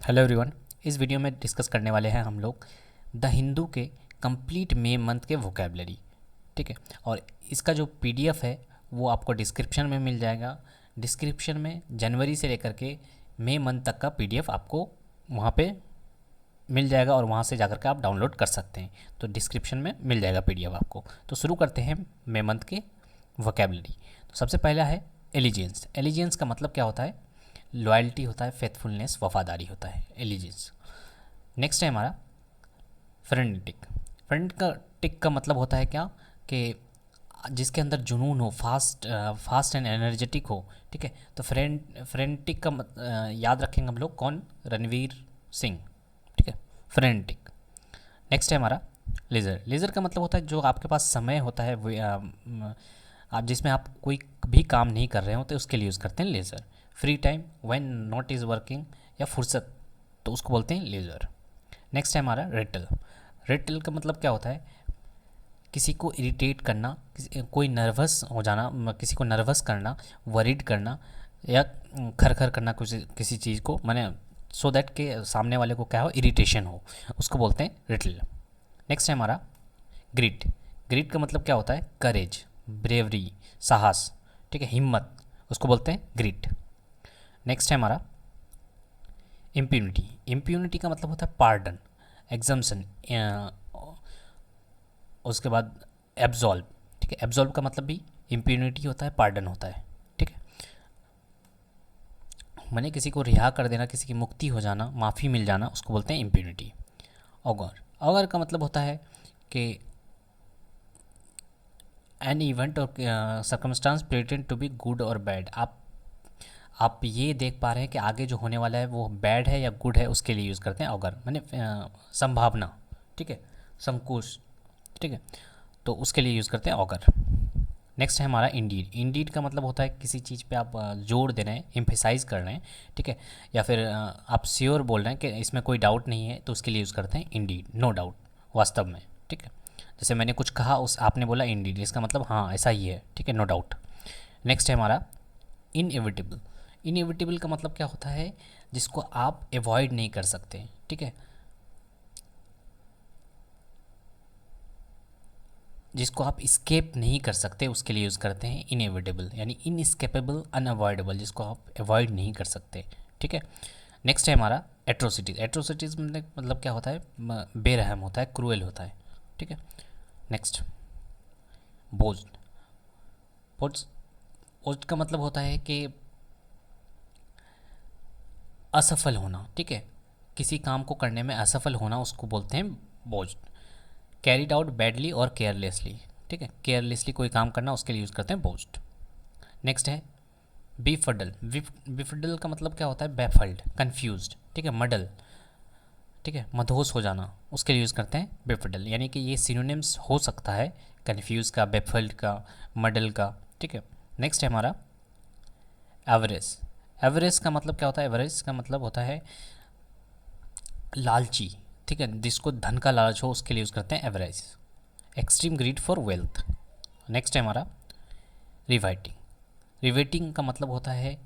Hello everyone. इस video में discuss करने वाले हैं हम लोग द हिंदू के कंप्लीट मे मंथ के वोकेबलरी। ठीक है, और इसका जो पीडीएफ है वो आपको डिस्क्रिप्शन में मिल जाएगा। डिस्क्रिप्शन में जनवरी से लेकर के मई मंथ तक का पीडीएफ आपको वहाँ पे मिल जाएगा और वहाँ से जाकर के आप डाउनलोड कर सकते हैं। तो डिस्क्रिप्शन में मिल जाएगा पीडीएफ आपको। तो शुरू करते हैं मई मंथ के वोकेबलरी। तो सबसे पहला है एलिजेंस। एलिजेंस का मतलब क्या होता है? लॉयल्टी होता है, फेथफुलनेस, वफादारी होता है एलिजेंस। नेक्स्ट है हमारा फ्रेनेटिक। फ्रेनेटिक का मतलब होता है क्या कि जिसके अंदर जुनून हो, फास्ट एंड एनर्जेटिक हो। ठीक है, तो फ्रेनेटिक का याद रखेंगे हम लोग कौन? रणवीर सिंह। ठीक है, फ्रेनेटिक। नेक्स्ट है हमारा लेज़र। लेज़र का मतलब होता है जो आपके पास समय होता है आप जिसमें आप कोई भी काम नहीं कर रहे हो तो उसके लिए यूज़ करते हैं laser. Free time, when not is working, या फुर्सत, तो उसको बोलते हैं लेज़र। नेक्स्ट है हमारा रेटल। रेटल का मतलब क्या होता है? किसी को इरिटेट करना, कोई नर्वस हो जाना, किसी को नर्वस करना, वरीड करना, या खर खर करना किसी चीज़ को, माने सो दैट के सामने वाले को क्या हो, इरिटेशन हो, उसको बोलते हैं रिटल। नेक्स्ट है हमारा ग्रिट। ग्रिट का मतलब क्या होता है? करेज, ब्रेवरी, साहस, ठीक है, हिम्मत, उसको बोलते हैं ग्रिट। नेक्स्ट है हमारा इम्प्यूनिटी। इम्प्यूनिटी का मतलब होता है पार्डन, एग्जम्पशन, उसके बाद एब्जॉल्व। ठीक है, एब्जॉल्व का मतलब भी इम्प्यूनिटी होता है, पार्डन होता है। ठीक है, मैंने किसी को रिहा कर देना, किसी की मुक्ति हो जाना, माफ़ी मिल जाना, उसको बोलते हैं इम्प्यूनिटी। ऑगर। ऑगर का मतलब होता है कि एन इवेंट और circumstance pretend to be good और बैड। आप ये देख पा रहे हैं कि आगे जो होने वाला है वो बैड है या गुड है, उसके लिए यूज़ करते हैं ऑगर, माने संभावना। ठीक है, संकोच। ठीक है, तो उसके लिए यूज़ करते हैं ऑगर। नेक्स्ट है हमारा इंडीड। इंडीड का मतलब होता है किसी चीज़ पे आप जोर दे रहे हैं, एम्फेसाइज कर रहे हैं। ठीक है, या फिर आप श्योर बोल रहे हैं कि इसमें कोई डाउट नहीं है, तो उसके लिए यूज़ करते हैं इंडीड, नो डाउट, वास्तव में। ठीक है, जैसे मैंने कुछ कहा, उस आपने बोला इंडीड, इसका मतलब हाँ ऐसा ही है। ठीक है, नो डाउट। नेक्स्ट है हमारा इनएविटेबल। इनएविटेबल का मतलब क्या होता है? जिसको आप अवॉइड नहीं कर सकते। ठीक है, जिसको आप स्केप नहीं कर सकते, उसके लिए यूज़ करते हैं इनएविटेबल, यानी इनस्केपेबल, अनअवॉइडेबल, जिसको आप अवॉइड नहीं कर सकते। ठीक है, नेक्स्ट है हमारा एट्रोसिटीज़। एट्रोसिटीज़ मतलब क्या होता है? बेरहम होता है, क्रूएल होता है। ठीक है, नेक्स्ट बोझ। बोझ बोझ का मतलब होता है कि असफल होना। ठीक है, किसी काम को करने में असफल होना, उसको बोलते हैं बोझ। कैरिड आउट बैडली और केयरलेसली। ठीक है, केयरलेसली कोई काम करना, उसके लिए यूज़ करते हैं बोझ। नेक्स्ट है बीफडल। बीफडल का मतलब क्या होता है? Baffled, confused. ठीक है, मडल, ठीक है, मदहोश हो जाना, उसके लिए यूज़ करते हैं बेफडल। यानी कि ये सिनोनिम्स हो सकता है कन्फ्यूज का, बेफल्ड का, मडल का। ठीक है, नेक्स्ट है हमारा एवरेज। एवरेज का मतलब क्या होता है? एवरेज का मतलब होता है लालची। ठीक है, जिसको धन का लालच हो, उसके लिए यूज़ करते हैं average. Extreme greed for wealth. Next है हमारा रिवाइटिंग। रिवेटिंग का मतलब होता है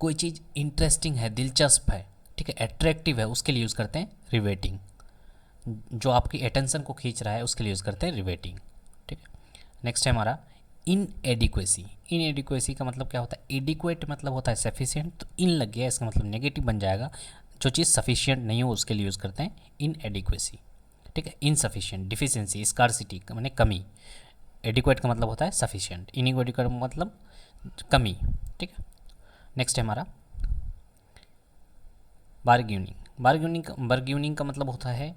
कोई चीज़ इंटरेस्टिंग है, दिलचस्प है, ठीक है, अट्रैक्टिव है, उसके लिए यूज़ करते हैं रिवेटिंग। जो आपकी अटेंशन को खींच रहा है, उसके लिए यूज़ करते हैं रिवेटिंग। ठीक है, नेक्स्ट है हमारा इन एडिक्वेसी। इन एडिक्वेसी का मतलब क्या होता है? एडिक्वेट मतलब होता है सफिशिएंट, तो इन लग गया, इसका मतलब नेगेटिव बन जाएगा। जो चीज़ सफिशिएंट नहीं हो, उसके लिए यूज़ करते हैं इन एडिक्वेसी। ठीक है, इनसफिशिएंट, डिफिशिएंसी, स्कार्सिटी माने कमी। एडिक्वेट का मतलब होता है सफिशिएंट, इनएडिक्वेट का मतलब कमी। ठीक है, नेक्स्ट है हमारा बार्ग्यूनिंग। बार्ग्यूनिंग का मतलब होता है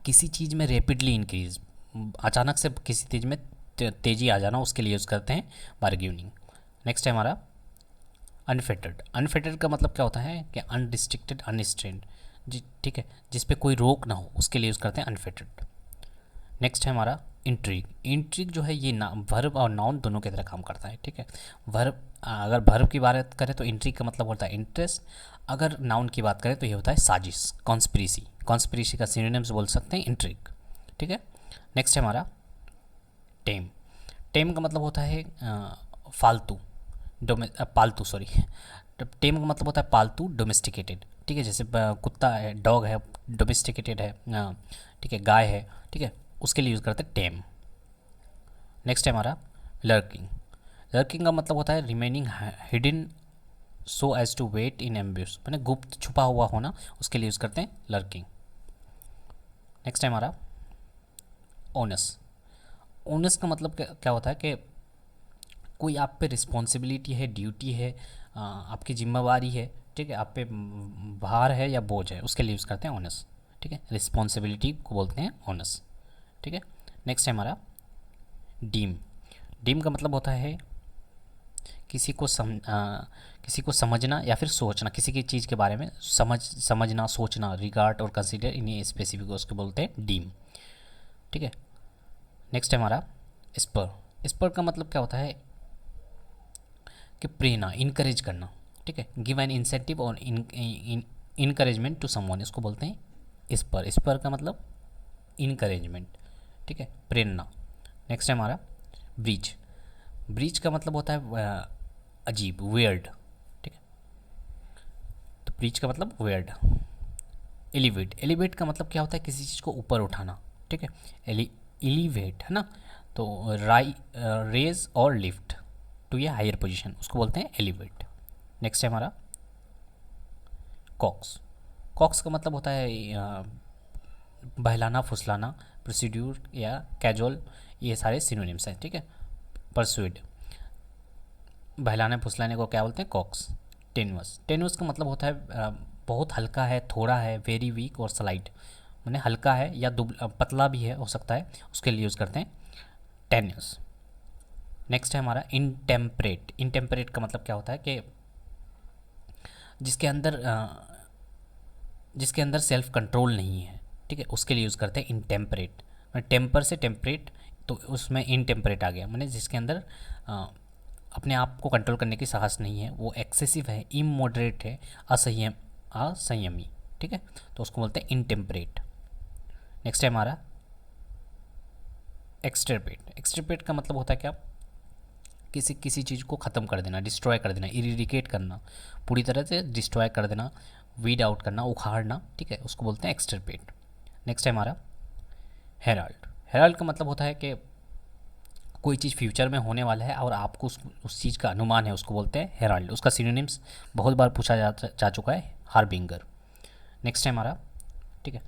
किसी चीज़ में रैपिडली इंक्रीज, अचानक से किसी चीज़ में तेज़ी आ जाना, उसके लिए यूज़ करते हैं बार्ग्यूनिंग। नेक्स्ट है हमारा अनफेटर्ड। अनफेटर्ड का मतलब क्या होता है? कि अनरिस्ट्रिक्टेड, अनरिस्ट्रेंड, जी, ठीक है, जिस पे कोई रोक ना हो, उसके लिए यूज़ करते हैं अनफेटर्ड। नेक्स्ट है हमारा इंट्रीग। इंट्रीग जो है ये वर्ब और नाउन दोनों की तरह काम करता है। ठीक है, वर्ब, अगर वर्ब की बात करें तो इंट्रीग का मतलब होता है इंटरेस्ट। अगर नाउन की बात करें तो ये होता है साजिश, कॉन्स्पिरेसी। कॉन्स्पिरेसी का सिनोनिम्स बोल सकते हैं इंट्रीग। ठीक है, नेक्स्ट है हमारा टेम। टेम का मतलब होता है फालतू, पालतू, सॉरी। टेम का मतलब होता है पालतू, डोमेस्टिकेटेड, ठीक है, जैसे कुत्ता है, डॉग है, डोमेस्टिकेटेड है, ठीक है, गाय है, ठीक है, उसके लिए यूज़ करते हैं टेम। नेक्स्ट है हमारा लर्किंग। लर्किंग का मतलब होता है remaining hidden so as to wait in ambush, मैंने गुप्त छुपा हुआ होना, उसके लिए यूज़ करते हैं लर्किंग। नेक्स्ट है हमारा ओनस। ओनस का मतलब क्या होता है कि कोई आप पे रिस्पॉन्सिबिलिटी है, ड्यूटी है, आपकी जिम्मेवारी है, ठीक है, आप पे भार है या बोझ है, उसके लिए यूज़ करते हैं ओनस, ठीक है, रिस्पॉन्सिबिलिटी को बोलते हैं ओनस, ठीक है। नेक्स्ट है हमारा डीम। डीम का मतलब होता है किसी को समझना या फिर सोचना, किसी की चीज़ के बारे में समझना, सोचना, रिगार्ड और कंसीडर, इन्हें स्पेसिफिक उसको बोलते हैं डीम, ठीक है। नेक्स्ट है हमारा स्पर। स्पर का मतलब क्या होता है कि प्रेरणा, इनकरेज करना, ठीक है, गिव एन इंसेंटिव और इनकरेजमेंट टू समवन, इसको बोलते हैं स्पर। स्पर का मतलब इनकरेजमेंट, ठीक है, प्रेरणा। नेक्स्ट है हमारा ब्रीच। ब्रीच का मतलब होता है अजीब, वियर्ड, ठीक है, तो ब्रीच का मतलब वियर्ड। एलिवेट। एलिवेट का मतलब क्या होता है किसी चीज़ को ऊपर उठाना, ठीक है, एलिवेट है ना, तो रेज और lift to a higher position, उसको बोलते हैं एलिवेट। नेक्स्ट है हमारा कॉक्स। कॉक्स का मतलब होता है बहलाना, फुसलाना, प्रोसीड्यूर या कैजुअल, ये सारे सिनोनिम्स हैं, ठीक है। परसुएड, बहलाने फुसलाने को क्या बोलते हैं, कॉक्स। टेनुअस। टेनुअस का मतलब होता है बहुत हल्का है, थोड़ा है, वेरी वीक और स्लाइट, मैंने हल्का है या पतला भी है, हो सकता है, उसके लिए यूज़ करते हैं टेन्यूस। नेक्स्ट है हमारा इनटेम्परेट। इनटेम्परेट का मतलब क्या होता है कि जिसके अंदर सेल्फ कंट्रोल नहीं है, ठीक है, उसके लिए यूज़ करते हैं इनटेम्परेट। टेम्पर से टेम्परेट, तो उसमें इनटेम्परेट आ गया, मैंने जिसके अंदर अपने आप को कंट्रोल करने की साहस नहीं है, वो एक्सेसिव है, इमोडरेट है, असंयमी, ठीक है, तो उसको बोलते हैं इनटेम्परेट। नेक्स्ट है हमारा एक्सटर्पेट। एक्सटर्पेट का मतलब होता है क्या, किसी चीज़ को ख़त्म कर देना, डिस्ट्रॉय कर देना, इरिडिकेट करना, पूरी तरह से डिस्ट्रॉय कर देना, वीड आउट करना, उखाड़ना, ठीक है, उसको बोलते हैं एक्सटर्पेट। नेक्स्ट है हमारा हेराल्ड। हेराल्ड का मतलब होता है कि कोई चीज़ फ्यूचर में होने वाला है और आपको उस चीज़ का अनुमान है, उसको बोलते हैं हेराल्ड। उसका सिनोनिम्स बहुत बार पूछा जा चुका है, हार्बिंगर। नेक्स्ट है हमारा, ठीक है,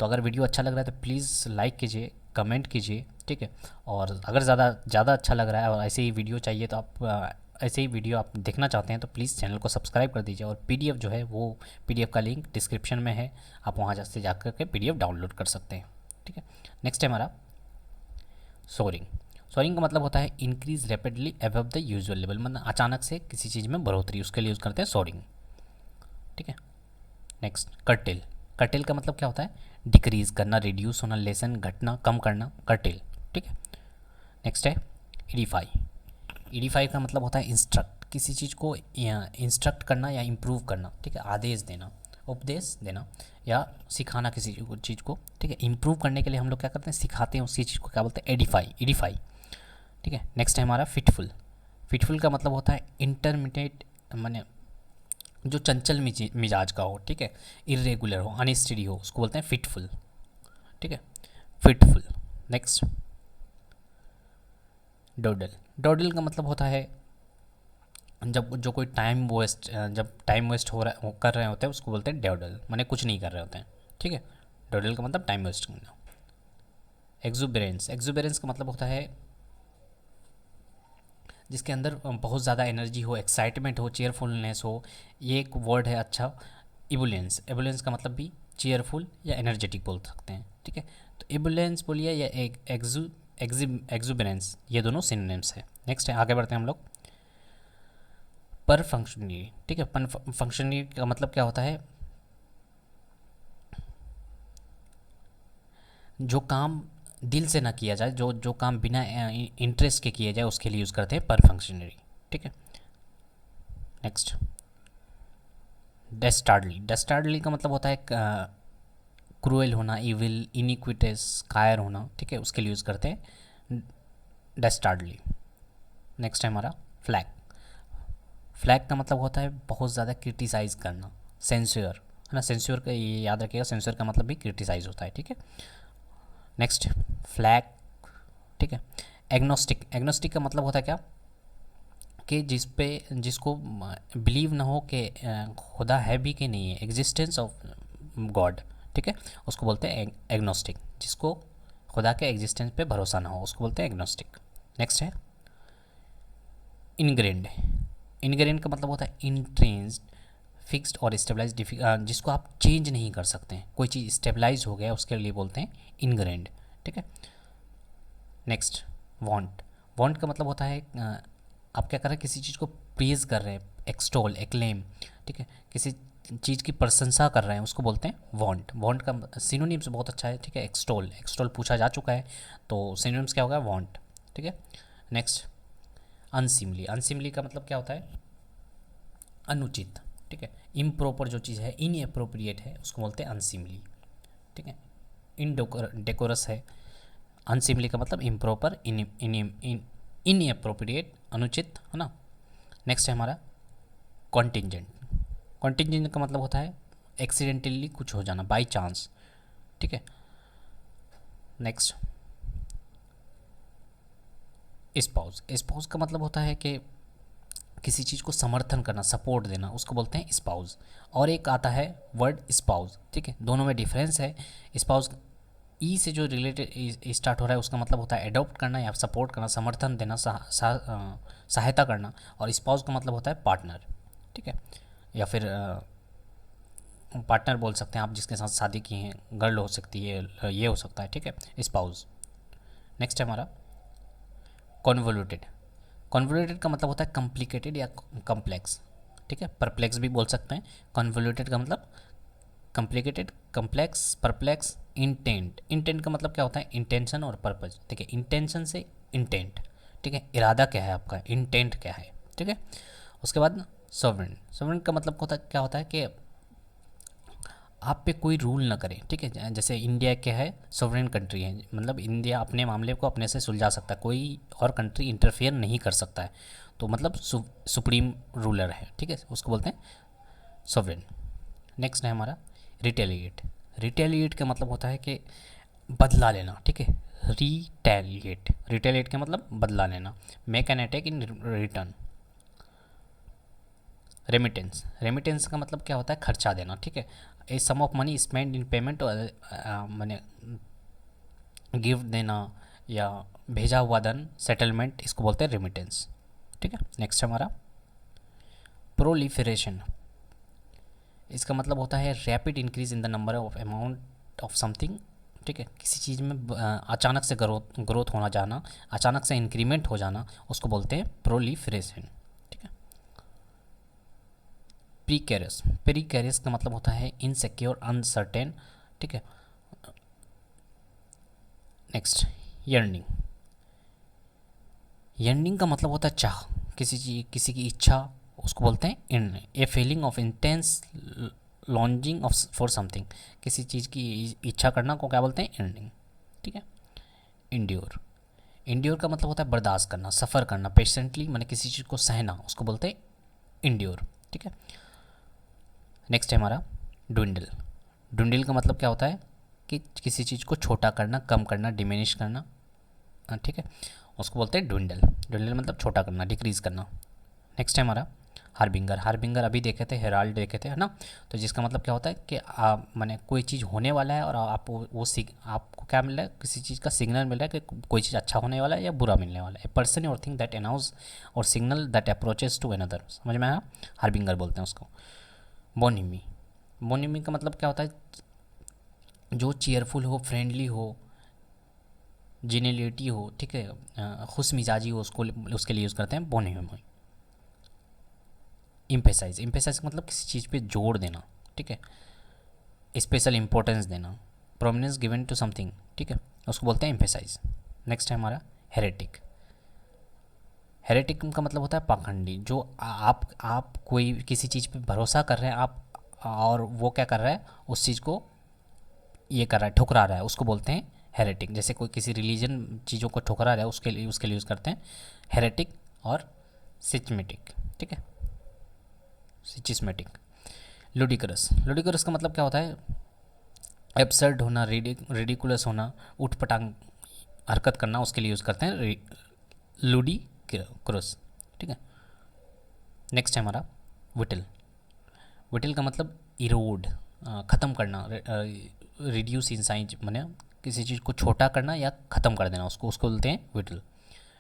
तो अगर वीडियो अच्छा लग रहा है तो प्लीज़ लाइक कीजिए, कमेंट कीजिए, ठीक है, और अगर ज़्यादा अच्छा लग रहा है और ऐसे ही वीडियो चाहिए तो आप ऐसे ही वीडियो आप देखना चाहते हैं तो प्लीज़ चैनल को सब्सक्राइब कर दीजिए, और पीडीएफ जो है वो पीडीएफ का लिंक डिस्क्रिप्शन में है, आप वहाँ से जाकर के पीडीएफ डाउनलोड कर सकते हैं, ठीक है। नेक्स्ट है हमारा सोरिंग। सोरिंग का मतलब होता है increase rapidly above the usual level, मतलब अचानक से किसी चीज़ में बढ़ोतरी, उसके लिए यूज़ करते हैं सोरिंग, ठीक है। Next cartel. कर्टेल का मतलब क्या होता है डिक्रीज़ करना, रिड्यूस होना, लेसन, घटना, कम करना, कर्टेल, ठीक है। नेक्स्ट है एडिफाई। एडिफाई का मतलब होता है इंस्ट्रक्ट, किसी चीज़ को इंस्ट्रक्ट करना या इम्प्रूव करना, ठीक है, आदेश देना, उपदेश देना या सिखाना किसी चीज़ को, ठीक है, इम्प्रूव करने के लिए हम लोग क्या करते हैं, सिखाते हैं उसी चीज़ को, क्या बोलते हैं, एडिफाई, एडिफाई, ठीक है। नेक्स्ट है हमारा फिटफुल। फिटफुल का मतलब होता है इंटरमीडिएट, माने जो चंचल मिजाज का हो, ठीक है, इरेगुलर हो, अनस्टडी हो, उसको बोलते हैं फिटफुल, ठीक है, फिटफुल। नेक्स्ट डोडल। डोडल का मतलब होता है जब टाइम वेस्ट कर रहे होते हैं उसको बोलते हैं डोडल, माने कुछ नहीं कर रहे होते हैं, ठीक है, डोडल का मतलब टाइम वेस्ट करना। एक्जुबेरेंस। एक्जुबेरेंस का मतलब होता है जिसके अंदर बहुत ज़्यादा एनर्जी हो, एक्साइटमेंट हो, चेयरफुलनेस हो, ये एक वर्ड है अच्छा। इबुलेंस। एबुलेंस का मतलब भी चेयरफुल या एनर्जेटिक बोल सकते हैं, ठीक है, तो इबुलेंस बोलिए या एक्जुबरेंस, ये दोनों सिनोनिम्स है। नेक्स्ट है, आगे बढ़ते हैं हम लोग पर फंक्शनरी, ठीक है। पर फंक्शनरी का मतलब क्या होता है जो काम दिल से ना किया जाए, जो काम बिना इंटरेस्ट के किया जाए, उसके लिए यूज़ करते हैं पर फंक्शनरी, ठीक है। नेक्स्ट डेस्टार्डली। डेस्टार्डली का मतलब होता है क्रूएल होना, इविल, इनिक्विटस, कायर होना, ठीक है, उसके लिए यूज़ करते हैं डेस्टार्डली। नेक्स्ट है हमारा फ्लैग। फ्लैग का मतलब होता है बहुत ज़्यादा क्रिटिसाइज़ करना, सेंस्योर है ना, सेंस्योर का ये याद रखिएगा, सेंस्योर का मतलब भी क्रिटिसाइज़ होता है, ठीक है। नेक्स्ट फ्लैग, ठीक है। एग्नोस्टिक, एग्नोस्टिक का मतलब होता है क्या कि जिसको बिलीव ना हो कि खुदा है भी कि नहीं है, एग्जिस्टेंस ऑफ गॉड, ठीक है, उसको बोलते हैं एग्नोस्टिक। जिसको खुदा के एग्जिस्टेंस पे भरोसा ना हो उसको बोलते हैं एग्नोस्टिक। नेक्स्ट है इनग्रेंड। इनग्रेंड का मतलब होता है इंट्रेंस्ड, फिक्स्ड और स्टेबलाइज, जिसको आप चेंज नहीं कर सकते हैं, कोई चीज़ स्टेबलाइज हो गया उसके लिए बोलते हैं इनग्रेंड, ठीक है। नेक्स्ट वांट, वांट का मतलब होता है आप क्या कर रहे हैं, किसी चीज़ को प्रेज कर रहे हैं, एक्सटोल, एक्लेम, ठीक है, किसी चीज़ की प्रशंसा कर रहे हैं उसको बोलते हैं वांट। वांट का सिनोनिम्स बहुत अच्छा है, ठीक है, एक्सटोल, एक्सटोल पूछा जा चुका है तो सिनोनिम्स क्या होगा, वांट, ठीक है। नेक्स्ट अनसिमली, अनसिमली का मतलब क्या होता है, अनुचित, ठीक है, इम्प्रॉपर जो चीज़ है, इनएप्रोप्रिएट है उसको बोलते हैं अनसिमली, ठीक है। इनडेकोरस है, अनसिमली का मतलब इम्प्रॉपर, इनएप्रोप्रिएट, अनुचित, है ना। नेक्स्ट है हमारा कॉन्टिंजेंट। कॉन्टिंजेंट का मतलब होता है एक्सीडेंटली कुछ हो जाना, बाई चांस, ठीक है। नेक्स्ट स्पाउस, स्पाउस का मतलब होता है कि किसी चीज़ को समर्थन करना, सपोर्ट देना, उसको बोलते हैं स्पाउस। और एक आता है वर्ड स्पाउस, ठीक है, दोनों में डिफरेंस है। स्पाउस ई से जो रिलेटेड स्टार्ट हो रहा है उसका मतलब होता है एडॉप्ट करना या सपोर्ट करना, समर्थन देना, सहायता करना। और स्पाउस का मतलब होता है पार्टनर, ठीक है, या फिर पार्टनर बोल सकते हैं आप, जिसके साथ शादी की हैं, गर्ल हो सकती है, ये हो सकता है, ठीक है, स्पाउस। नेक्स्ट है हमारा कॉन्वोल्यूटेड। कॉन्वोल्यूटेड का मतलब होता है कॉम्प्लिकेटेड या कॉम्प्लेक्स, ठीक है, परप्लेक्स भी बोल सकते हैं। कॉन्वोल्यूटेड का मतलब complicated, complex, perplex, intent. Intent का मतलब क्या होता है, इंटेंशन और पर्पज, ठीक है, इंटेंशन से इंटेंट, ठीक है, इरादा क्या है आपका, इंटेंट क्या है, ठीक है। उसके बाद सॉवरेन, सॉवरेन का मतलब होता क्या होता है कि आप पे कोई रूल ना करे, ठीक है। जैसे इंडिया क्या है, सॉवरेन कंट्री है, मतलब इंडिया अपने मामले को अपने से सुलझा सकता है, कोई और कंट्री इंटरफेयर नहीं कर सकता है, तो मतलब सुप्रीम रूलर है, ठीक है, उसको बोलते हैं सॉवरेन। नेक्स्ट है हमारा रिटेलिएट। रिटेलिएट का मतलब होता है कि बदला लेना, ठीक है, रिटेलिएट, रिटेलिएट का मतलब बदला लेना, make an attack in return. Remittance, remittance का मतलब क्या होता है, खर्चा देना, ठीक है, a sum of money spend in payment, मैंने गिफ्ट देना या भेजा हुआ धन, सेटलमेंट, इसको बोलते हैं रेमिटेंस, ठीक है। नेक्स्ट हमारा प्रोलिफरेशन। इसका मतलब होता है rapid increase in the number of amount of something, ठीक है, किसी चीज़ में अचानक से ग्रोथ ग्रोथ होना जाना, अचानक से इंक्रीमेंट हो जाना, उसको बोलते हैं प्रोलिफरेशन, ठीक है। प्रीकैरियस, प्रीकैरियस का मतलब होता है इनसिक्योर, अनसर्टेन, ठीक है। Next yearning. यर्निंग का मतलब होता है चाह, किसी चीज, किसी की इच्छा, उसको बोलते हैं in, a feeling of intense longing of for something, किसी चीज़ की इच्छा करना को क्या बोलते हैं, एंडिंग, ठीक है। इंड्योर, इंड्योर का मतलब होता है बर्दाश्त करना, सफ़र करना, पेशेंटली मैंने किसी चीज़ को सहना, उसको बोलते हैं इंड्योर, ठीक है। नेक्स्ट है हमारा ड्विंडल। ड्विंडल का मतलब क्या होता है कि किसी चीज़ को छोटा करना, कम करना, डिमिनिश करना, ठीक है, उसको बोलते हैं ड्विंडल। ड्विंडल मतलब छोटा करना, डिक्रीज़ करना। नेक्स्ट है हमारा हार्बिंगर। हार्बिंगर अभी देखे थे, हेराल्ड देखे थे, है ना, तो जिसका मतलब क्या होता है कि माने कोई चीज़ होने वाला है और आप आपको क्या मिल रहा है, किसी चीज़ का सिग्नल मिल रहा है कि कोई चीज़ अच्छा होने वाला है या बुरा मिलने वाला है। ए पर्सन और थिंग दैट अनाउंस और signal that approaches to another, समझ में आया, हार्बिंगर बोलते हैं उसको। बोनिमी, बोनिमी का मतलब क्या होता है, जो चेयरफुल हो, फ्रेंडली हो, जेनिलिटी हो, ठीक है, खुश मिजाजी हो, उसको उसके लिए यूज़ करते हैं बोनिमी। इम्फेसाइज, इम्फेसाइज का मतलब किसी चीज़ पे जोर देना, ठीक है, स्पेशल इंपॉर्टेंस देना, प्रोमिनेंस गिवन टू समथिंग, ठीक है, उसको बोलते हैं इम्फेसाइज। नेक्स्ट है हमारा हेरेटिक। हेरेटिक का मतलब होता है पाखंडी, जो आप कोई किसी चीज़ पे भरोसा कर रहे हैं आप, और वो क्या कर रहा है, उस चीज़ को ये कर रहा है, ठुकरा रहा है, उसको बोलते हैं हेरेटिक। जैसे कोई किसी रिलीजन चीज़ों को ठुकरा रहा है, उसके लिए यूज़ करते हैं हेरेटिक और सिस्टमेटिक, ठीक है। सिस्टेमेटिक। लुडिकरस, लुडिकरस का मतलब क्या होता है? एब्सर्ड होना, रेडिकुलस होना, उठपटांग हरकत करना, उसके लिए यूज़ करते हैं लुडिकरस। ठीक है। नेक्स्ट है हमारा विटल। विटल का मतलब इरोड, ख़त्म करना, रिड्यूस इन साइज, माने किसी चीज़ को छोटा करना या ख़त्म कर देना, उसको उसको बोलते हैं विटल।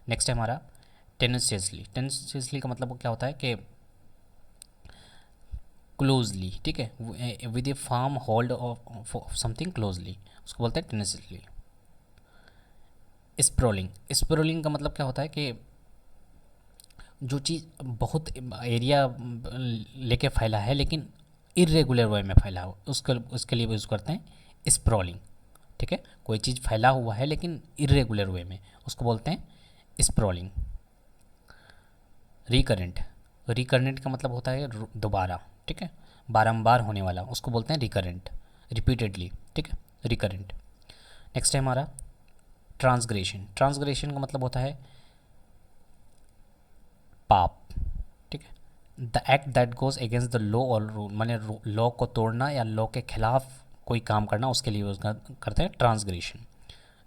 नेक्स्ट है हमारा टेनेशियसली। टेनेशियसली का मतलब क्या होता है कि क्लोजली, ठीक है, with a firm hold of something closely, उसको बोलते हैं टेनेशियसली। स्प्रोलिंग, स्प्रोलिंग का मतलब क्या होता है कि जो चीज़ बहुत एरिया लेके फैला है लेकिन इरेगुलर वे में फैला हो, उसके लिए यूज़ करते हैं स्प्रॉलिंग। ठीक है, कोई चीज़ फैला हुआ है लेकिन इरेगुलर वे में, उसको बोलते हैं स्प्रॉलिंग। रिकरेंट, रिकरेंट का मतलब होता है दोबारा, ठीक है, बारंबार होने वाला, उसको बोलते हैं रिकरेंट, रिपीटेडली, ठीक है, रिकरेंट। नेक्स्ट है हमारा ट्रांसग्रेशन। ट्रांसग्रेशन का मतलब होता है पाप, ठीक है, the act that goes against the law और रूल, माने लॉ को तोड़ना या लॉ के खिलाफ कोई काम करना, उसके लिए यूज़ करते हैं ट्रांसग्रेशन।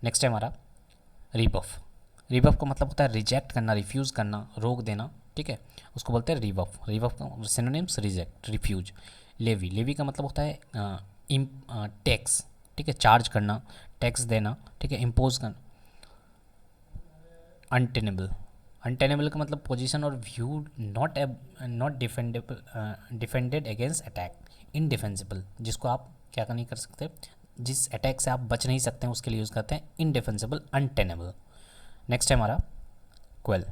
नेक्स्ट है हमारा रिबफ। रिबफ का मतलब होता है रिजेक्ट करना, रिफ्यूज़ करना, रोक देना, ठीक है, उसको बोलते हैं रिबफ। रिबफ का synonyms reject, refuse. Levy, levy का मतलब होता है टैक्स, ठीक है, चार्ज करना, टैक्स देना, ठीक है, इम्पोज करना। अनटेनेबल, अनटेनेबल का मतलब पोजीशन और view not defendable, defended against attack, indefensible, जिसको आप क्या नहीं कर सकते, जिस अटैक से आप बच नहीं सकते हैं, उसके लिए यूज़ करते हैं इनडिफेंसिबल, अनटेनेबल। नेक्स्ट है हमारा क्वेल।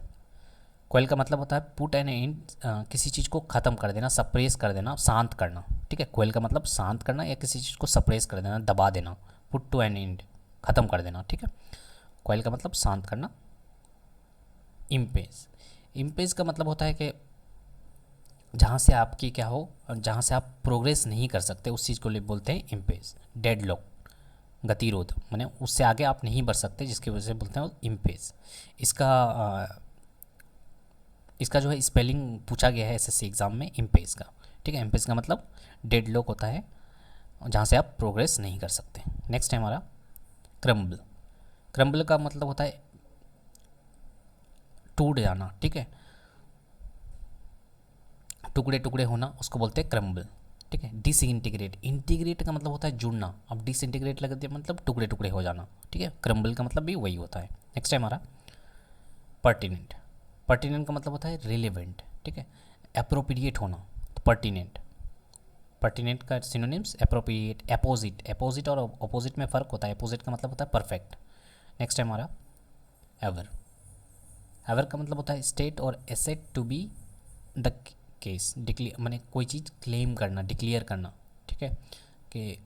क्वेल का मतलब होता है पुट एन एंड, किसी चीज़ को ख़त्म कर देना, सप्रेस कर देना, शांत करना, ठीक है, क्वेल का मतलब शांत करना या किसी चीज़ को सप्रेस कर देना, दबा देना, पुट टू एन एंड, ख़त्म कर देना, ठीक है, क्वेल का मतलब शांत करना। इम्पेज, इम्पेज का मतलब होता है कि जहाँ से आपकी क्या हो, जहाँ से आप प्रोग्रेस नहीं कर सकते, उस चीज़ को बोलते हैं इम्पेज। डेडलॉक, गतिरोध, माने उससे आगे आप नहीं बढ़ सकते, जिसकी वजह से बोलते हैं इम्पेज। इसका जो है स्पेलिंग पूछा गया है एसएससी एग्ज़ाम में, इम्पेज का, ठीक है, इम्पेज का मतलब डेडलॉक होता है, जहाँ से आप प्रोग्रेस नहीं कर सकते। नेक्स्ट है हमारा क्रम्बल। क्रम्बल का मतलब होता है टूट जाना, ठीक है, टुकड़े टुकड़े होना, उसको बोलते हैं क्रम्बल, ठीक है। डिसइंटीग्रेट, इंटीग्रेट का मतलब होता है जुड़ना, अब डिसइंटीग्रेट लग दिया मतलब टुकड़े टुकड़े हो जाना, ठीक है, क्रम्बल का मतलब भी वही होता है। नेक्स्ट है हमारा पर्टिनेंट। पर्टिनेंट का मतलब होता है रिलेवेंट, ठीक है, अप्रोप्रिएट होना, तो पर्टिनेंट। पर्टिनेंट का सिनोनिम्स अप्रोप्रिएट, अपोजिट, अपोजिट और अपोजिट में फ़र्क होता है, अपोजिट का मतलब होता है परफेक्ट। नेक्स्ट है हमारा एवर। एवर का मतलब होता है स्टेट और assert to be the case, declare, माने कोई चीज़ क्लेम करना, डिक्लेयर करना, ठीक है, कि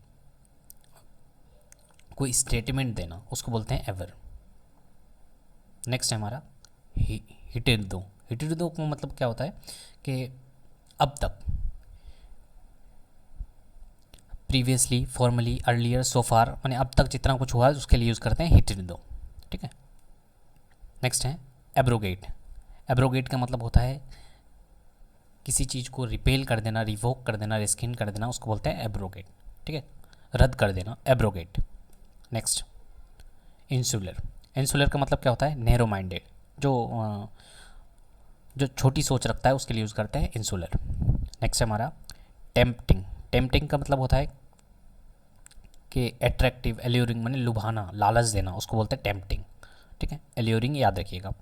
कोई स्टेटमेंट देना, उसको बोलते हैं एवर। नेक्स्ट है हमारा हिटिडो। हिटिडो का मतलब क्या होता है कि अब तक, प्रीवियसली, फॉर्मली, अर्लियर, सो फार, माने अब तक जितना कुछ हुआ है उसके लिए यूज़ करते हैं हिटिडो, ठीक है। नेक्स्ट है एब्रोगेट। एब्रोगेट का मतलब होता है किसी चीज़ को रिपेल कर देना, रिवोक कर देना, रिस्किन कर देना, उसको बोलते हैं एब्रोगेट, ठीक है, रद्द कर देना, एब्रोगेट। Next insular. इंसुलर का मतलब क्या होता है नैरो माइंडेड, जो छोटी सोच रखता है, उसके लिए यूज़ करते हैं इंसुलर। नेक्स्ट है हमारा टेम्पटिंग। टेम्पटिंग का मतलब होता है कि अट्रैक्टिव, एल्यूरिंग, माने लुभाना, लालच देना, उसको बोलते हैं टेम्पटिंग, ठीक है, एल्यूरिंग याद रखिएगा।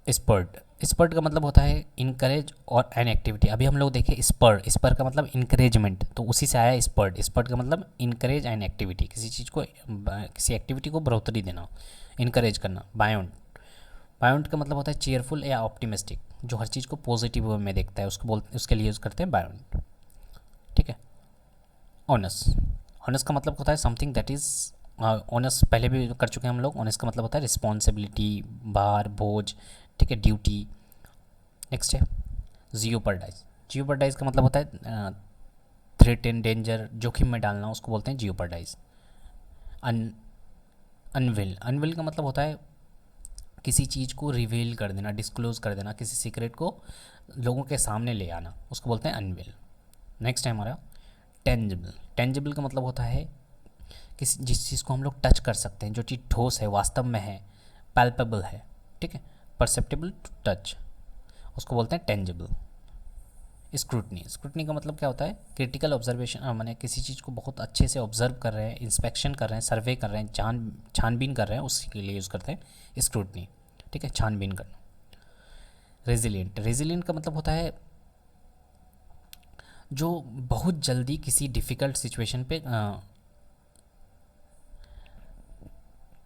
स्पर्ट, स्पर्ट का मतलब होता है इनकरेज और एन एक्टिविटी। अभी हम लोग देखें स्पर, स्पर का मतलब इनकरेजमेंट, तो उसी से आया स्पर्ट। स्पर्ट का मतलब इनकरेज एन एक्टिविटी, किसी चीज़ को, किसी एक्टिविटी को बढ़ोतरी देना, इनकरेज करना। बायोंट, बायोंट का मतलब होता है चेयरफुल या ऑप्टिमिस्टिक, जो हर चीज़ को पॉजिटिव वे में देखता है, उसके लिए यूज़ करते हैं बायोंट, ठीक है। ऑनस, ऑनस का मतलब होता है समथिंग दैट इज़, ऑनस पहले भी कर चुके हैं हम लोग। ऑनस का मतलब होता है रिस्पॉन्सिबिलिटी, भार, बोझ, ठीक है, ड्यूटी। नेक्स्ट है जियोपर्डाइज। जियोपर्डाइज का मतलब होता है थ्रेट एंड डेंजर, जोखिम में डालना, उसको बोलते हैं जियोपर्डाइज। अनविल, अनविल का मतलब होता है किसी चीज़ को रिवील कर देना, डिस्क्लोज कर देना, किसी सीक्रेट को लोगों के सामने ले आना, उसको बोलते हैं अनवील। नेक्स्ट है हमारा टेंजिबल। टेंजिबल का मतलब होता है किसी जिस चीज़ को हम लोग टच कर सकते हैं, जो चीज़ ठोस है, वास्तव में है, पैल्पेबल है, ठीक है, परसेप्टेबल टू टच, उसको बोलते हैं टेंजिबल। स्क्रूटनी। स्क्रूटनी का मतलब क्या होता है? क्रिटिकल ऑब्जर्वेशन, माने किसी चीज़ को बहुत अच्छे से ऑब्जर्व कर रहे हैं, इंस्पेक्शन कर रहे हैं, सर्वे कर रहे हैं, छानबीन कर रहे हैं, उसके लिए यूज़ करते हैं स्क्रूटनी, ठीक है, छानबीन करना। रेजिलिएंट। रेजिलिएंट का मतलब होता है जो बहुत जल्दी किसी डिफ़िकल्ट सिचुएशन पे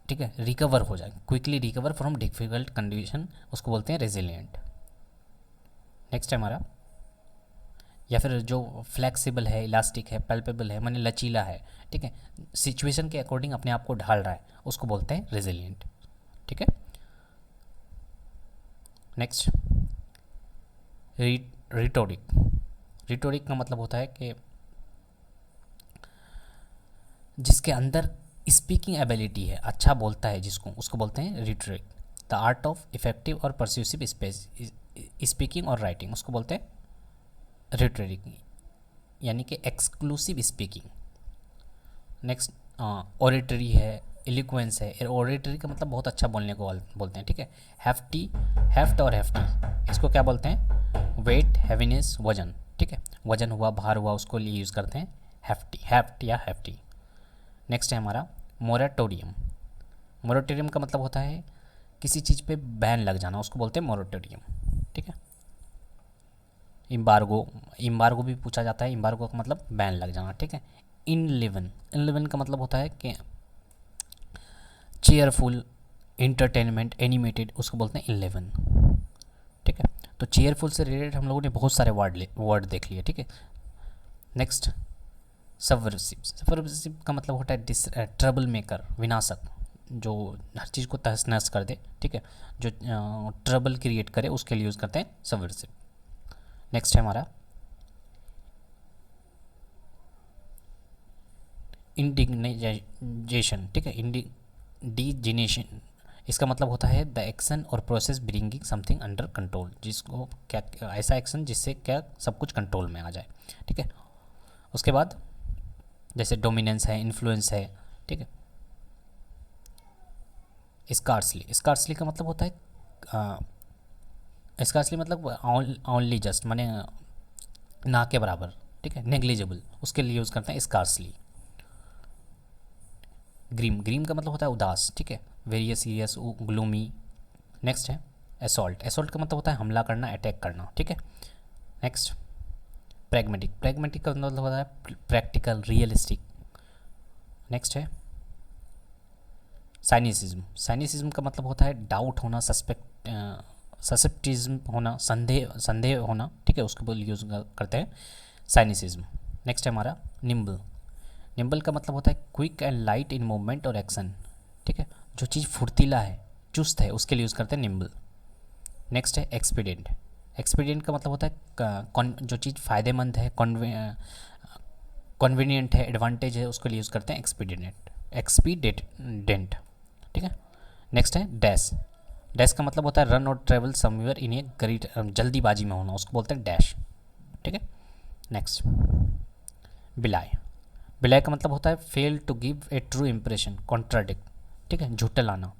ठीक है रिकवर हो जाए, quickly recover from difficult condition, उसको बोलते हैं रेजिलिएंट। नेक्स्ट है हमारा, या फिर जो फ्लेक्सिबल है, इलास्टिक है, पल्पेबल है, माने लचीला है, ठीक है, सिचुएशन के अकॉर्डिंग अपने आप को ढाल रहा है, उसको बोलते हैं रेजिलिएंट, ठीक है। Next rhetoric. रिटोरिक का मतलब होता है कि जिसके अंदर स्पीकिंग एबिलिटी है, अच्छा बोलता है जिसको, उसको बोलते हैं rhetoric. The art of effective और परस्यूसिव स्पीकिंग और राइटिंग, उसको बोलते हैं रिटोरिक, यानी कि एक्सक्लूसिव स्पीकिंग। नेक्स्ट ऑरेटरी है, इलिक्वेंस है। ऑरेटरी का मतलब बहुत अच्छा बोलने को बोलते हैं, ठीक है। हेफ्टी, हेफ्ट और हेफ्टी, इसको क्या बोलते हैं? वेट, हैवीनेस, वजन, ठीक है, वजन हुआ, भार हुआ, उसको लिए यूज़ करते हैं हेफ्टी, हेफ्ट या हेफ्टी। नेक्स्ट है हमारा मोरेटोरियम। मोरेटोरियम का मतलब होता है किसी चीज़ पे बैन लग जाना, उसको बोलते हैं मोरेटोरियम, ठीक है। इम्बार्गो, इम्बार्गो भी पूछा जाता है, इम्बार्गो का मतलब बैन लग जाना, ठीक है। इनलिवन, इनलिवन का मतलब होता है कि चेयरफुल, इंटरटेनमेंट, एनिमेटेड, उसको बोलते हैं इनलिवन, ठीक है। तो चेयरफुल से रिलेटेड हम लोगों ने बहुत सारे वर्ड देख लिए, ठीक है। Next subversive. सबवर्सिव का मतलब होता है ट्रबल मेकर, विनाशक, जो हर चीज़ को तहस नहस कर दे, ठीक है, जो ट्रबल क्रिएट करे, उसके लिए यूज़ करते हैं सबवर्सिव। नेक्स्ट है हमारा इंडिग्नेशन, ठीक है, इंडिजिनेशन। इसका मतलब होता है द एक्शन और process bringing something under control, जिसको क्या, ऐसा एक्शन जिससे क्या सब कुछ कंट्रोल में आ जाए, ठीक है। उसके बाद जैसे डोमिनेंस है, इन्फ्लुएंस है, ठीक है। स्कार्सली, स्कार्सली का मतलब होता है स्कार्सली मतलब ओनली जस्ट, माने ना के बराबर, ठीक है, नेग्लिजिबल, उसके लिए यूज़ करते हैं स्कार्सली। ग्रीम, ग्रीम का मतलब होता है उदास, ठीक है, वेरियस, सीरियस, ग्लूमी। नेक्स्ट है असॉल्ट। असॉल्ट का मतलब होता है हमला करना, अटैक करना, ठीक है। Next pragmatic. प्रैग्मेटिक का मतलब होता है प्रैक्टिकल, रियलिस्टिक। नेक्स्ट है साइनिसिज्म। साइनिसिज्म का मतलब होता है डाउट होना, ससेप्टिज्म होना, संदेह होना, ठीक है, उसके लिए यूज़ करते हैं साइनिसिज्म। नेक्स्ट है हमारा निम्बल। निम्बल का मतलब होता है quick and light in movement और एक्शन, ठीक है, जो चीज़ फुर्तीला है, चुस्त है, उसके लिए यूज़ करते हैं निम्बल। नेक्स्ट है एक्सपीडियंट। एक्सपीडियंट का मतलब होता है जो चीज़ फ़ायदेमंद है, कन्वीनियंट है, एडवांटेज है, उसके लिए यूज़ करते हैं एक्सपीडेंट, ठीक है। नेक्स्ट है डैश। डैश का मतलब होता है रन और ट्रेवल समवेयर इन ए जल्दीबाजी में होना, उसको बोलते हैं डैश, ठीक है। नेक्स्ट बिलाय। बिलाय का मतलब होता है fail to give a true impression, contradict, ठीक है, झुटलाना।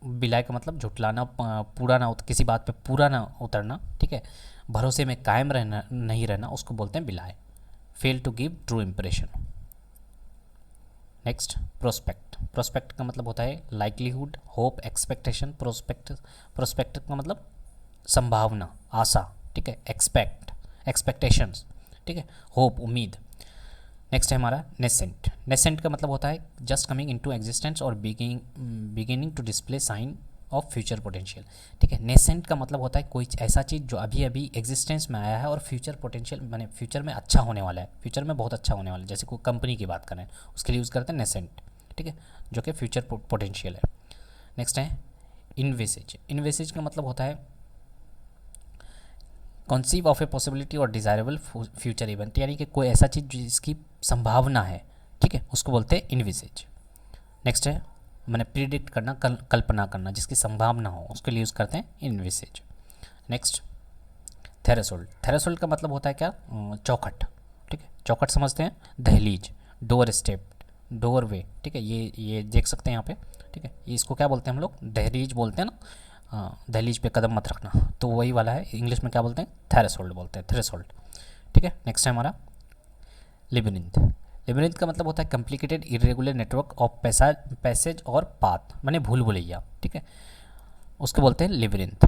बिलाय का मतलब झुटलाना, पूरा ना किसी बात पे पूरा ना उतरना, ठीक है, भरोसे में कायम रहना, नहीं रहना, उसको बोलते हैं belie, fail to give true impression. Next prospect. Prospect का मतलब होता है लाइकलीहुड, होप, एक्सपेक्टेशन। प्रोस्पेक्ट का मतलब संभावना, आशा, ठीक है, एक्सपेक्टेशंस, ठीक है, होप, उम्मीद। नेक्स्ट है हमारा नेसेंट। नेसेंट का मतलब होता है जस्ट कमिंग इनटू एग्जिस्टेंस और beginning to display sign of future potential, ठीक है। नेसेंट का मतलब होता है कोई ऐसा चीज़ जो अभी अभी एग्जिस्टेंस में आया है और फ्यूचर पोटेंशियल, माने फ्यूचर में अच्छा होने वाला है, फ्यूचर में बहुत अच्छा होने वाला है, जैसे कोई कंपनी की बात करें, उसके लिए यूज़ करते हैं नेसेंट, ठीक है, जो कि फ्यूचर पोटेंशियल है। नेक्स्ट है इनवेसेज। इनवेसेज का मतलब होता है कॉन्सीव ऑफ ए पॉसिबिलिटी और डिज़ायरेबल फ्यूचर इवेंट, यानी कि कोई ऐसा चीज़ जिसकी संभावना है, ठीक है, उसको बोलते हैं इनविसेज। नेक्स्ट है मैंने प्रिडिक्ट करना, कल्पना करना, जिसकी संभावना हो, उसके लिए यूज़ करते हैं इनविसेज। Next threshold. थ्रेशोल्ड का मतलब होता है क्या, चौखट, ठीक है, चौखट समझते हैं, दहलीज, डोर स्टेप, डोर वे, ठीक है, ये देख सकते हैं यहाँ पे, ठीक है, ये इसको क्या बोलते हैं हम लोग, दहलीज बोलते हैं ना, दहलीज पे कदम मत रखना, तो वही वाला है, इंग्लिश में क्या बोलते हैं, थ्रेशोल्ड बोलते हैं, थ्रेशोल्ड, ठीक है। नेक्स्ट है हमारा लिबिनिंथ। लिबिनिंथ का मतलब होता है complicated irregular network of passage और पाथ, माने भूल भुलैया, ठीक है, उसको बोलते हैं लिबिनिंथ।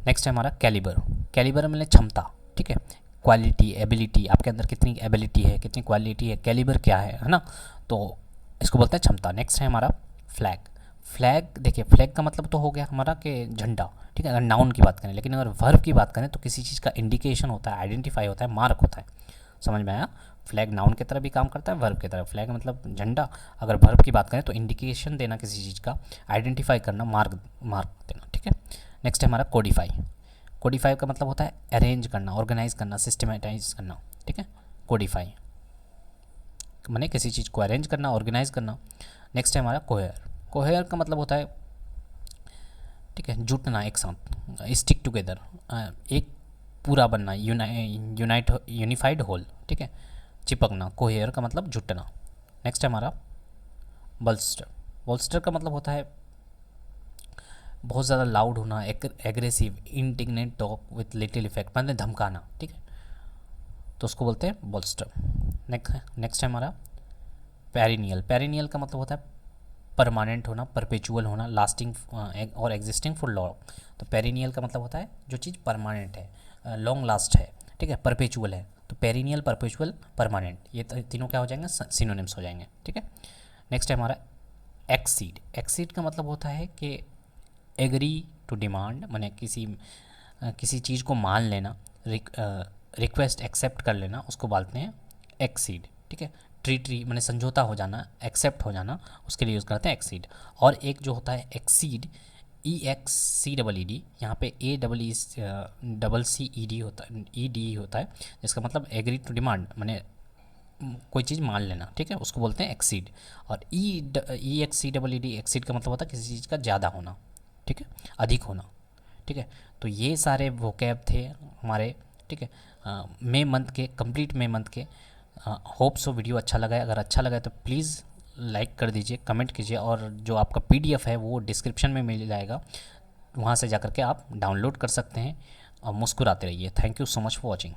नेक्स्ट है हमारा कैलिबर। कैलिबर मतलब क्षमता, ठीक है, क्वालिटी, एबिलिटी, आपके अंदर कितनी एबिलिटी है, कितनी क्वालिटी है, कैलिबर क्या है ना, तो इसको बोलते हैं क्षमता। नेक्स्ट है हमारा फ्लैग। फ्लैग देखिए, फ्लैग का मतलब तो हो गया हमारा कि झंडा, ठीक है, अगर नाउन की बात करें, लेकिन अगर वर्ब की बात करें तो किसी चीज़ का इंडिकेशन होता है, आइडेंटिफाई होता है, मार्क होता है, समझ में आया। फ्लैग नाउन की तरह भी काम करता है, वर्ब की तरह। फ्लैग मतलब झंडा, अगर वर्ब की बात करें तो इंडिकेशन देना किसी चीज़ का, आइडेंटिफाई करना, मार्क देना, ठीक है। नेक्स्ट है हमारा कोडिफाई। कोडिफाई का मतलब होता है अरेंज करना, ऑर्गेनाइज करना, सिस्टमेटाइज करना, ठीक है, कोडिफाई माने किसी चीज़ को अरेंज करना, ऑर्गेनाइज करना। नेक्स्ट है हमारा कोहेयर। कोहेयर का मतलब होता है, ठीक है, जुटना एक साथ, स्टिक टुगेदर, एक पूरा बनना, यूनिफाइड होल, ठीक है, चिपकना। कोहेयर का मतलब जुटना। नेक्स्ट है हमारा बल्स्टर। बल्स्टर का मतलब होता है बहुत ज़्यादा लाउड होना, aggressive, indignant talk with little effect, मतलब धमकाना, ठीक है, तो उसको बोलते हैं बल्स्टर। नेक्स्ट है हमारा पेरिनियल। पेरिनियल का मतलब होता है परमानेंट होना, परपेचुअल होना, लास्टिंग और एग्जिस्टिंग फॉर लॉन्ग। तो पेरिनियल का मतलब होता है जो चीज़ परमानेंट है, लॉन्ग लास्ट है, ठीक है, परपेचुअल है, तो पेरिनियल, परपेचुअल, परमानेंट, ये तीनों क्या हो जाएंगे, सिनोनिम्स हो जाएंगे, ठीक है। नेक्स्ट है हमारा एक्सीड। एक्सीड का मतलब होता है कि एग्री टू डिमांड, माने किसी चीज़ को मान लेना, रिक्वेस्ट एक्सेप्ट कर लेना, उसको बोलते हैं एक्सीड, ठीक है। ट्री माने समझौता हो जाना, एक्सेप्ट हो जाना, उसके लिए यूज़ करते हैं एक्सीड। और एक जो होता है एक्सीड, EXCEED, यहाँ पे ACCED होता है, ED होता है, जिसका मतलब एग्री टू डिमांड, माने कोई चीज़ मान लेना, ठीक है, उसको बोलते हैं एक्सीड। और EXCEED, एक्सीड का मतलब होता है किसी चीज़ का ज़्यादा होना, ठीक है, अधिक होना, ठीक है। तो ये सारे वोकैब थे हमारे, ठीक है, मई मंथ के, कंप्लीट मई मंथ के। होप सो वीडियो अच्छा लगा है, अगर अच्छा लगा है तो प्लीज़ लाइक कर दीजिए, कमेंट कीजिए, और जो आपका PDF है वो डिस्क्रिप्शन में मिल जाएगा, वहाँ से जाकर के आप डाउनलोड कर सकते हैं, और मुस्कुराते रहिए। Thank you so much for watching.